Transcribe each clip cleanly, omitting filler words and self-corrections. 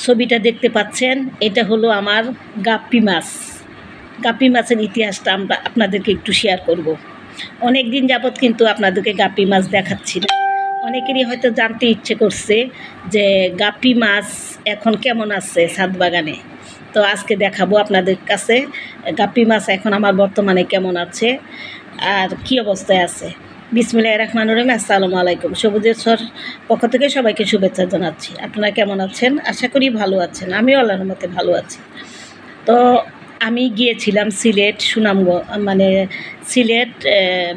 ছবিটা দেখতে পাচ্ছেন, এটা হলো আমার গাপ্পি মাছ। গাপ্পি মাছের ইতিহাসটা আমরা আপনাদেরকে একটু শেয়ার করব। অনেক দিন যাবৎ কিন্তু আপনাদেরকে গাপ্পি মাছ দেখাচ্ছি না। অনেকেরই হয়তো জানতে ইচ্ছে করছে যে গাপ্পি মাছ এখন কেমন আছে ছাদ বাগানে। তো আজকে দেখাবো আপনাদের কাছে গাপ্পি মাছ এখন আমার বর্তমানে কেমন আছে আর কি অবস্থায় আছে। বিসমিল্লাহির রহমানির রহিম। আসসালামু আলাইকুম। সবুজের স্বর পক্ষ থেকে সবাইকে শুভেচ্ছা জানাচ্ছি। আপনারা কেমন আছেন? আশা করি ভালো আছেন। আমিও আল্লাহর রহমতে ভালো আছি। তো আমি গিয়েছিলাম সিলেট, মানে সিলেট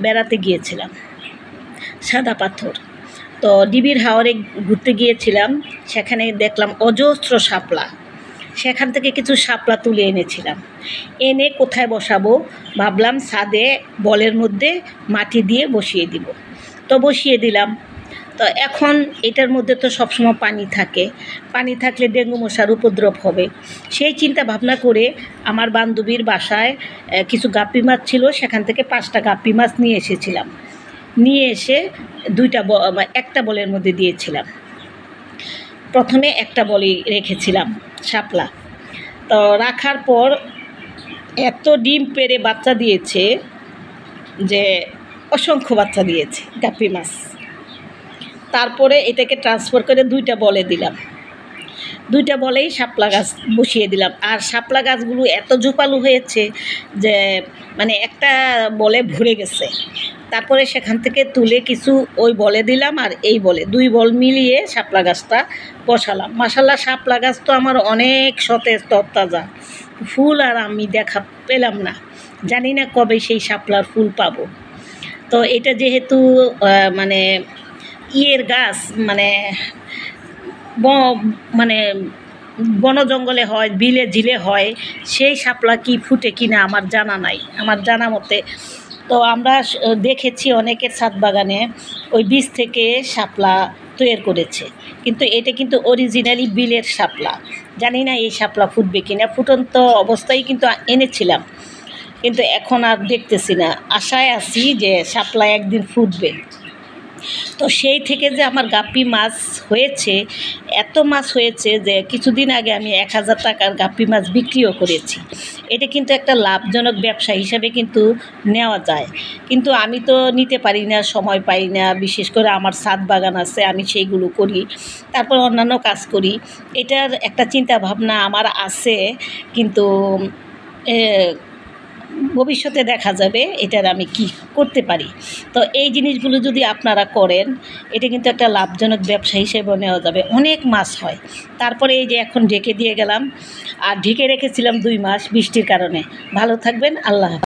বেড়াতে গিয়েছিলাম, সাদা পাথর। তো ডিবির হাওরে ঘুরতে গিয়েছিলাম, সেখানে দেখলাম অজস্র শাপলা। সেখান থেকে কিছু শাপলা তুলে এনেছিলাম। এনে কোথায় বসাবো ভাবলাম, ছাদে বলের মধ্যে মাটি দিয়ে বসিয়ে দিব। তো বসিয়ে দিলাম। তো এখন এটার মধ্যে তো সবসময় পানি থাকে, পানি থাকলে ডেঙ্গু মশার উপদ্রব হবে। সেই চিন্তা ভাবনা করে আমার বান্ধবীর বাসায় কিছু গাপ্পি মাছ ছিল, সেখান থেকে 5টা গাপ্পি মাছ নিয়ে এসেছিলাম। নিয়ে এসে একটা বলের মধ্যে দিয়েছিলাম। প্রথমে একটা বলই রেখেছিলাম শাপলা। তো রাখার পর এত ডিম পেড়ে বাচ্চা দিয়েছে যে অসংখ্য বাচ্চা দিয়েছে গাপ্পি মাছ। তারপরে এটাকে ট্রান্সফার করে 2টা বলে দিলাম। 2টা বলেই শাপলা গাছ বসিয়ে দিলাম। আর শাপলা গাছগুলো এত ঝোপালো হয়েছে যে মানে একটা বলে ভরে গেছে। তারপরে সেখান থেকে তুলে কিছু ওই বলে দিলাম আর এই বলে 2 বল মিলিয়ে শাপলা গাছটা বসালাম। মাশাআল্লাহ, শাপলা গাছ তো আমার অনেক সতেজ তরতাজা। ফুল আর আমি দেখা পেলাম না, জানি না কবে সেই শাপলার ফুল পাবো। তো এটা যেহেতু মানে ইয়ের গাছ, মানে মানে বন জঙ্গলে হয়, বিলে ঝিলে হয়, সেই শাপলা কি ফুটে কিনা আমার জানা নাই, আমার জানা মতে। তো আমরা দেখেছি অনেকের ছাদ বাগানে ওই বীজ থেকে শাপলা তৈরি করেছে, কিন্তু এটা কিন্তু অরিজিনালি বিলের শাপলা। জানি না এই শাপলা ফুটবে কিনা। ফুটন্ত অবস্থায় কিন্তু এনেছিলাম, কিন্তু এখন আর দেখতেছি না। আশায় আছি যে শাপলা একদিন ফুটবে। তো সেই থেকে যে আমার গাপ্পি মাছ হয়েছে, এত মাছ হয়েছে যে কিছুদিন আগে আমি 1000 টাকার গাপ্পি মাছ বিক্রিও করেছি। এটা কিন্তু একটা লাভজনক ব্যবসা হিসাবে কিন্তু নেওয়া যায়, কিন্তু আমি তো নিতে পারি না, সময় পাই না। বিশেষ করে আমার ছাদ বাগান আছে, আমি সেইগুলো করি, তারপর অন্যান্য কাজ করি। এটার একটা চিন্তা ভাবনা আমার আছে, কিন্তু ভবিষ্যতে দেখা যাবে এটার আমি কি করতে পারি। তো এই জিনিসগুলো যদি আপনারা করেন, এটা কিন্তু একটা লাভজনক ব্যবসা হিসেবে নেওয়া যাবে। অনেক মাছ হয়। তারপরে এই যে এখন ঢেকে দিয়ে গেলাম, আর ঢেকে রেখেছিলাম 2 মাস বৃষ্টির কারণে। ভালো থাকবেন, আল্লাহ হাফেজ।